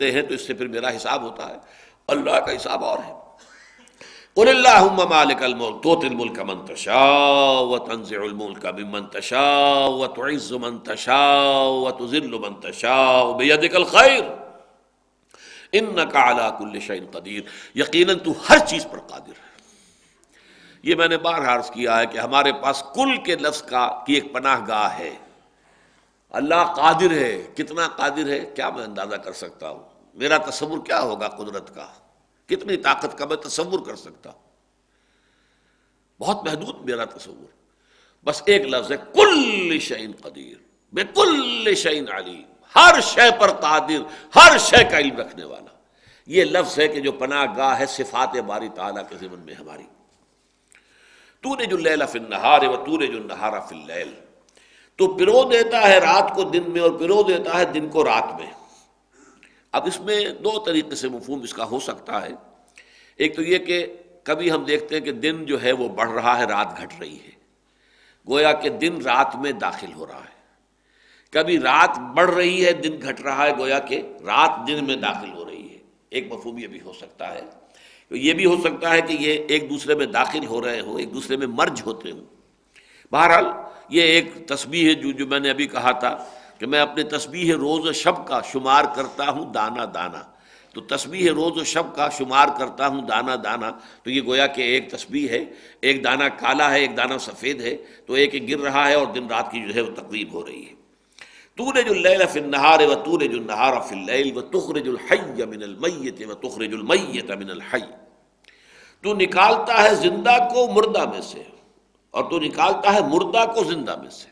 ہیں تو اس سے پھر میرا حساب ہوتا ہے، اللہ کا حساب اور ہے۔ قل اللہم مالک الملک تؤتی الملک من تشاء وتنزع الملک ممن تشاء وتعز من تشاء وتذل من تشاء بیدک الخیر انک علی کل شیء قدیر، یقیناً تو ہر چیز پر قادر ہے۔ یہ میں نے بارہا عرض کیا ہے کہ ہمارے پاس کل کے لفظ کی ایک پناہ گاہ ہے۔ اللہ قادر ہے، کتنا قادر ہے کیا میں اندازہ کر سکتا ہوں؟ میرا تصور کیا ہوگا قدرت کا، کتنی طاقت کا میں تصور کر سکتا ہوں؟ بہت محدود میرا تصور۔ بس ایک لفظ ہے کل شیء قدیر، بکل شیء علیم، ہر شے پر قادر، ہر شے کا علم رکھنے والا۔ یہ لفظ ہے کہ جو پناہ گاہ ہے صفات باری تعالیٰ کے ضمن میں ہماری۔ تولج اللیل فی النہار وتولج النہار فی اللیل، تو پرو دیتا ہے رات کو دن میں اور پرو دیتا ہے دن کو رات میں۔ اب اس میں دو طریقے سے مفہوم اس کا ہو سکتا ہے۔ ایک تو یہ کہ کبھی ہم دیکھتے ہیں کہ دن جو ہے وہ بڑھ رہا ہے، رات گھٹ رہی ہے، گویا کہ دن رات میں داخل ہو رہا ہے۔ کبھی رات بڑھ رہی ہے، دن گھٹ رہا ہے، گویا کہ رات دن میں داخل ہو رہی ہے۔ ایک مفہوم یہ بھی ہو سکتا ہے۔ یہ بھی ہو سکتا ہے کہ یہ ایک دوسرے میں داخل ہو رہے ہوں، ایک دوسرے میں مرج ہوتے ہوں۔ بہرحال یہ ایک تسبیح ہے جو میں نے ابھی کہا تھا کہ میں اپنے تسبیح روز و شب کا شمار کرتا ہوں دانہ دانہ، تو تسبیح روز و شب کا شمار کرتا ہوں دانہ دانہ، تو یہ گویا کہ ایک تسبیح ہے، ایک دانہ کالا ہے، ایک دانہ سفید ہے، تو ایک گر رہا ہے اور دن رات کی جو ہے وہ تقریب ہو رہی ہے۔ تولج اللیل فی النہار وتولج النہار فی اللیل وتخرج الحی من المیت وتخرج المیت من الحی، تو نکالتا ہے زندہ کو مردہ میں سے اور تو نکالتا ہے مردہ کو زندہ میں سے۔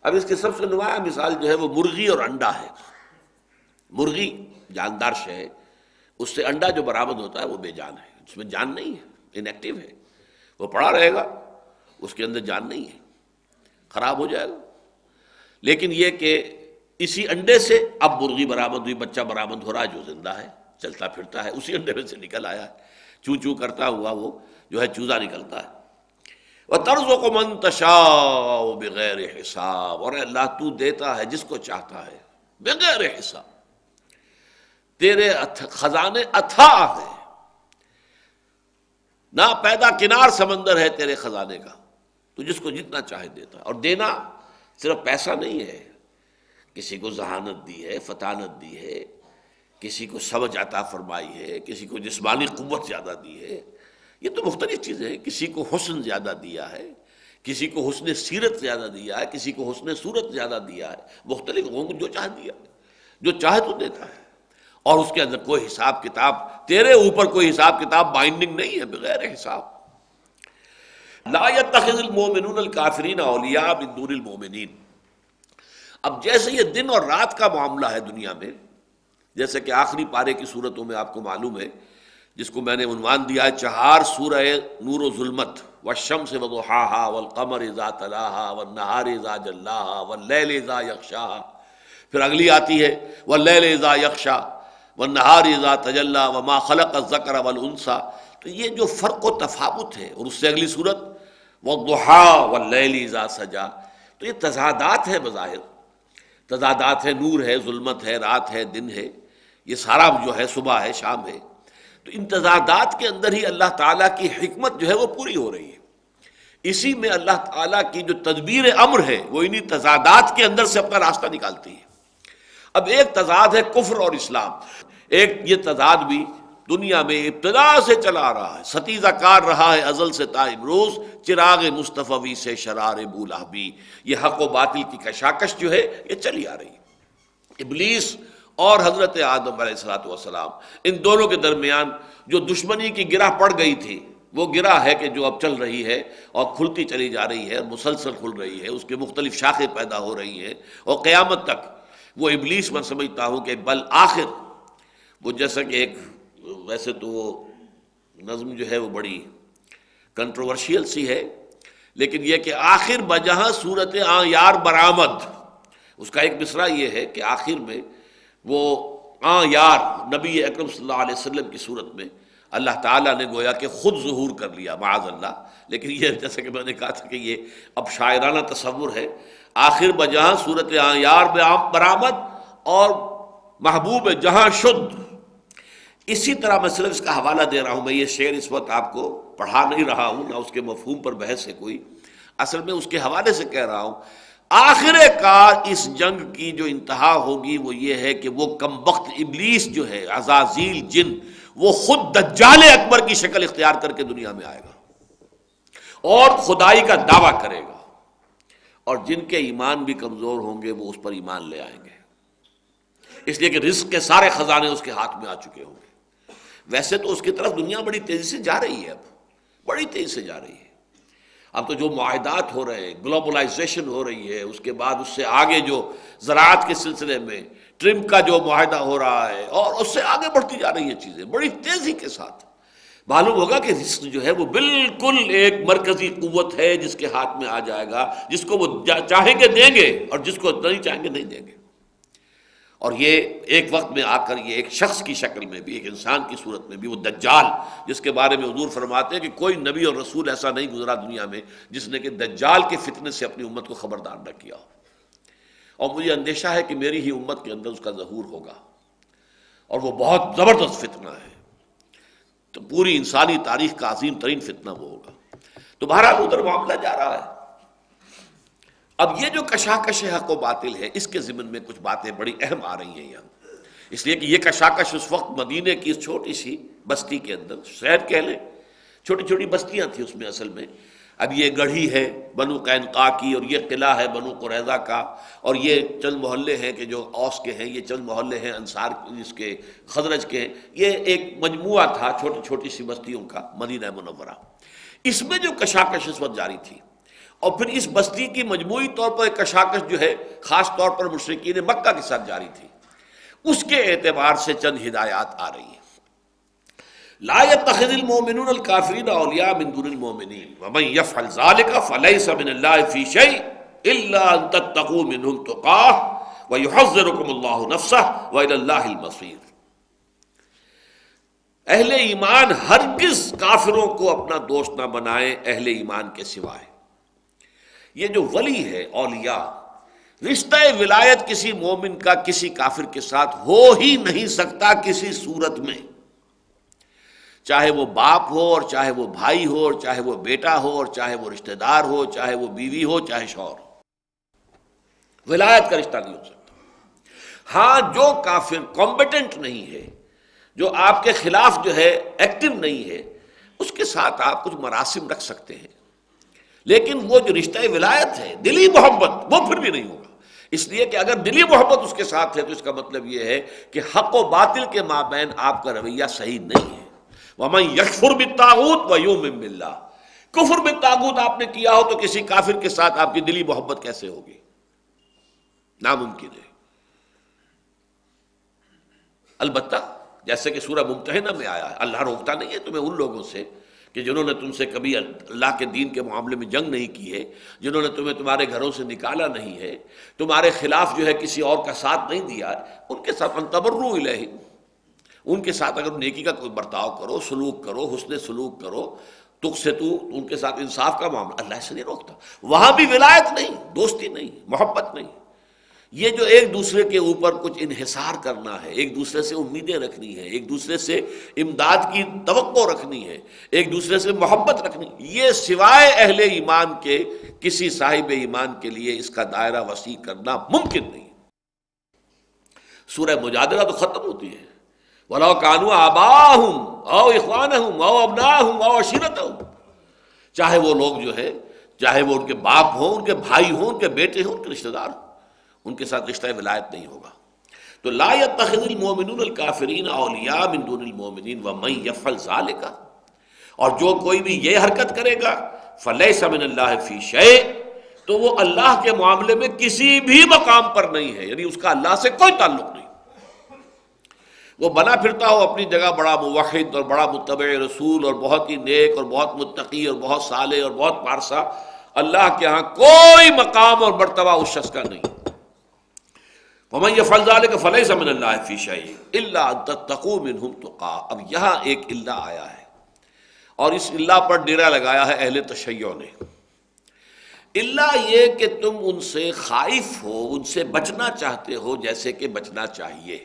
اب اس کی سب سے نمایاں مثال جو ہے وہ مرغی اور انڈا ہے۔ مرغی جاندار شے ہے، اس سے انڈا جو برآمد ہوتا ہے وہ بے جان ہے، اس میں جان نہیں ہے، انیکٹیو ہے، وہ پڑا رہے گا، اس کے اندر جان نہیں ہے، خراب ہو جائے گا۔ لیکن یہ کہ اسی انڈے سے اب مرغی برآمد ہوئی، بچہ برآمد ہو رہا ہے جو زندہ ہے، چلتا پھرتا ہے، اسی انڈے میں سے نکل آیا ہے، چوں چوں کرتا ہوا وہ جو ہے چوزا نکلتا ہے۔ وَتَرْزُقُ مَن تَشَاءُ بِغَيْرِ حساب، اور اللہ تو دیتا ہے جس کو چاہتا ہے بغیر حساب۔ تیرے خزانے اتھاہ ہیں، نا پیدا کنار سمندر ہے تیرے خزانے کا، تو جس کو جتنا چاہے دیتا ہے۔ اور دینا صرف پیسہ نہیں ہے، کسی کو ذہانت دی ہے، فطانت دی ہے، کسی کو سمجھ عطا فرمائی ہے، کسی کو جسمانی قوت زیادہ دی ہے، یہ تو مختلف چیزیں ہیں۔ کسی کو حسن زیادہ دیا ہے، کسی کو حسن سیرت زیادہ دیا ہے، کسی کو حسن صورت زیادہ دیا ہے، مختلف لوگوں کو جو چاہے دیا، جو چاہے تو دیتا ہے، اور اس کے اندر کوئی حساب کتاب، تیرے اوپر کوئی حساب کتاب بائنڈنگ نہیں ہے، بغیر حساب۔ لا يتخذ المؤمنون الکافرین اولیاء من دون المؤمنین۔ اب جیسے یہ دن اور رات کا معاملہ ہے دنیا میں، جیسے کہ آخری پارے کی صورتوں میں آپ کو معلوم ہے، جس کو میں نے عنوان دیا ہے 4 سورہ نور و ظلمت، والشمس وضحاہا والقمر اذا تلاہا والنہار اذا جلاہا واللیل اذا یغشاہا، پھر اگلی آتی ہے واللیل اذا یغشا والنہار اذا تجلی وما خلق الذکر والانثی۔ تو یہ جو فرق و تفاوت ہے، اور اس سے اگلی صورت والضحی واللیل اذا سجا، تو یہ تضادات ہے، بظاہر تضادات ہے، نور ہے، ظلمت ہے، رات ہے، دن ہے، یہ سارا جو ہے صبح ہے، شام ہے۔ تو ان تضادات کے اندر ہی اللہ تعالیٰ کی حکمت جو ہے وہ پوری ہو رہی ہے۔ اسی میں اللہ تعالیٰ کی جو تدبیر امر ہے وہ انہی تضادات کے اندر سے اپنا راستہ نکالتی ہے۔ اب ایک تضاد ہے کفر اور اسلام، ایک یہ تضاد بھی دنیا میں ابتدا سے چلا آ رہا ہے، ستیزہ کار رہا ہے ازل سے تا امروز، چراغ مصطفی سے شرار بولہبی، یہ حق و باطل کی کشاکش جو ہے یہ چلی آ رہی ہے۔ ابلیس اور حضرت آدم علیہ السلام، ان دونوں کے درمیان جو دشمنی کی گرہ پڑ گئی تھی، وہ گرہ ہے کہ جو اب چل رہی ہے اور کھلتی چلی جا رہی ہے، مسلسل کھل رہی ہے، اس کے مختلف شاخیں پیدا ہو رہی ہیں، اور قیامت تک وہ ابلیس میں سمجھتا ہوں کہ بالآخر وہ جیسا کہ ایک، ویسے تو وہ نظم جو ہے وہ بڑی کنٹروورشیل سی ہے، لیکن یہ کہ آخر بجہاں صورت آں یار برآمد، اس کا ایک مصرع یہ ہے کہ آخر میں وہ آں یار نبی اکرم صلی اللہ علیہ وسلم کی صورت میں اللہ تعالیٰ نے گویا کہ خود ظہور کر لیا، معاذ اللہ۔ لیکن یہ جیسے کہ میں نے کہا تھا کہ یہ اب شاعرانہ تصور ہے، آخر بجہاں صورت آں یار برآمد، اور محبوب جہاں شد. اسی طرح میں صرف اس کا حوالہ دے رہا ہوں، میں یہ شعر اس وقت آپ کو پڑھا نہیں رہا ہوں، نہ اس کے مفہوم پر بحث ہے کوئی، اصل میں اس کے حوالے سے کہہ رہا ہوں. آخر کار اس جنگ کی جو انتہا ہوگی وہ یہ ہے کہ وہ کمبخت ابلیس جو ہے، عزازیل جن، وہ خود دجال اکبر کی شکل اختیار کر کے دنیا میں آئے گا اور خدائی کا دعویٰ کرے گا، اور جن کے ایمان بھی کمزور ہوں گے وہ اس پر ایمان لے آئیں گے، اس لیے کہ رزق کے سارے خزانے اس کے ہاتھ میں آ چکے ہوں گے. ویسے تو اس کی طرف دنیا بڑی تیزی سے جا رہی ہے، اب بڑی تیزی سے جا رہی ہے. اب تو جو معاہدات ہو رہے ہیں، گلوبلائزیشن ہو رہی ہے، اس کے بعد اس سے آگے جو زراعت کے سلسلے میں ٹرمپ کا جو معاہدہ ہو رہا ہے، اور اس سے آگے بڑھتی جا رہی ہیں چیزیں بڑی تیزی کے ساتھ. معلوم ہوگا کہ رزق جو ہے وہ بالکل ایک مرکزی قوت ہے جس کے ہاتھ میں آ جائے گا، جس کو وہ چاہیں گے دیں گے اور جس کو نہیں چاہیں گے نہیں دیں گے. اور یہ ایک وقت میں آ کر یہ ایک شخص کی شکل میں بھی، ایک انسان کی صورت میں بھی، وہ دجال جس کے بارے میں حضور فرماتے ہیں کہ کوئی نبی اور رسول ایسا نہیں گزرا دنیا میں جس نے کہ دجال کے فتنے سے اپنی امت کو خبردار نہ کیا ہو. اور مجھے اندیشہ ہے کہ میری ہی امت کے اندر اس کا ظہور ہوگا، اور وہ بہت زبردست فتنہ ہے، تو پوری انسانی تاریخ کا عظیم ترین فتنہ وہ ہوگا. تو بہرحال ادھر معاملہ جا رہا ہے. اب یہ جو کشاکش حق و باطل ہے، اس کے ضمن میں کچھ باتیں بڑی اہم آ رہی ہیں یہاں، اس لیے کہ یہ کشاکش اس وقت مدینے کی اس چھوٹی سی بستی کے اندر، شہر کہہ لیں، چھوٹی چھوٹی بستیاں تھیں اس میں اصل میں. اب یہ گڑھی ہے بنو قینقاع کی، اور یہ قلعہ ہے بنو قریظہ کا، اور یہ چند محلے ہیں کہ جو اوس کے ہیں، یہ چند محلے ہیں انصار اس کے، خزرج کے ہیں. یہ ایک مجموعہ تھا چھوٹی چھوٹی سی بستیوں کا مدینہ منورہ. اس میں جو کشاکش اس وقت جاری تھی، اور پھر اس بستی کی مجموعی طور پر ایک کشاکش جو ہے خاص طور پر مشرکین مکہ کے ساتھ جاری تھی، اس کے اعتبار سے چند ہدایات آ رہی ہیں. لا يتخذ المؤمنون الكافرين اولیاء من دون المؤمنین ومن يفعل ذلك فليس من الله في شيء الا ان تتقوا منهم تقاه ويحذركم الله نفسه والى الله المصير. اہل ایمان ہرگز کافروں کو اپنا دوست نہ بنائیں اہل ایمان کے سوائے. یہ جو ولی ہے، اولیاء، رشتہ ولایت کسی مومن کا کسی کافر کے ساتھ ہو ہی نہیں سکتا کسی صورت میں، چاہے وہ باپ ہو اور چاہے وہ بھائی ہو اور چاہے وہ بیٹا ہو اور چاہے وہ رشتہ دار ہو، چاہے وہ بیوی ہو چاہے شوہر ہو، ولایت کا رشتہ نہیں ہو سکتا. ہاں جو کافر کمپیٹنٹ نہیں ہے، جو آپ کے خلاف جو ہے ایکٹیو نہیں ہے، اس کے ساتھ آپ کچھ مراسم رکھ سکتے ہیں، لیکن وہ جو رشتہ ولایت ہے، دلی محبت، وہ پھر بھی نہیں ہوگا. اس لیے کہ اگر دلی محبت اس کے ساتھ ہے تو اس کا مطلب یہ ہے کہ حق و باطل کے مابین آپ کا رویہ صحیح نہیں ہے. وَمَن يَكْفُرْ بِالطَّاغُوتِ وَيُؤْمِن بِاللَّهِ، کفر بالطاغوت آپ نے کیا ہو تو کسی کافر کے ساتھ آپ کی دلی محبت کیسے ہوگی؟ ناممکن ہے. البتہ جیسے کہ سورہ ممتحنہ میں آیا ہے، اللہ روکتا نہیں ہے تمہیں ان لوگوں سے کہ جنہوں نے تم سے کبھی اللہ کے دین کے معاملے میں جنگ نہیں کی ہے، جنہوں نے تمہیں تمہارے گھروں سے نکالا نہیں ہے، تمہارے خلاف جو ہے کسی اور کا ساتھ نہیں دیا ہے، ان کے ساتھ تبرؤ الیہم، ان کے ساتھ اگر نیکی کا کوئی برتاؤ کرو، سلوک کرو، حسن سلوک کرو، تقسطوا، ان کے ساتھ انصاف کا معاملہ، اللہ سے نہیں روکتا. وہاں بھی ولایت نہیں، دوستی نہیں، محبت نہیں. یہ جو ایک دوسرے کے اوپر کچھ انحصار کرنا ہے، ایک دوسرے سے امیدیں رکھنی ہے، ایک دوسرے سے امداد کی توقع رکھنی ہے، ایک دوسرے سے محبت رکھنی، یہ سوائے اہل ایمان کے کسی صاحب ایمان کے لیے اس کا دائرہ وسیع کرنا ممکن نہیں. سورہ مجادلہ تو ختم ہوتی ہے، وَلَوْ كَانُوا آبَاءَهُمْ أَوْ إِخْوَانَهُمْ أَوْ أَبْنَاءَهُمْ أَوْ عَشِيرَتَهُمْ، چاہے وہ لوگ جو ہے، چاہے وہ ان کے باپ ہوں، ان کے بھائی ہوں، ان کے بیٹے ہوں، ان کے رشتہ دار ہوں، ان کے ساتھ رشتہ ولایت نہیں ہوگا. تو لا يتخذ المؤمنون الكافرین اولیاء من دون المؤمنین ومن يفعل ذلك، اور جو کوئی بھی یہ حرکت کرے گا فلیس من اللہ فی شیء، تو وہ اللہ کے معاملے میں کسی بھی مقام پر نہیں ہے، یعنی اس کا اللہ سے کوئی تعلق نہیں. وہ بنا پھرتا ہو اپنی جگہ بڑا موحد اور بڑا متبع رسول اور بہت ہی نیک اور بہت متقی اور بہت صالح اور بہت پارسا، اللہ کے ہاں کوئی مقام اور مرتبہ اس شخص کا نہیں. وَمَن يَفْعَلْ ذَلِكَ فَلَيْسَ مِنَ اللَّهِ فِي شَيْءٍ إِلَّا أَن تَتَّقُوا مِنْهُمْ تُقَاةً. اب یہاں ایک الا آیا ہے، اور اس الا پر ڈیرا لگایا ہے اہل تشیع نے. الا یہ کہ تم ان سے خائف ہو، ان سے بچنا چاہتے ہو جیسے کہ بچنا چاہیے.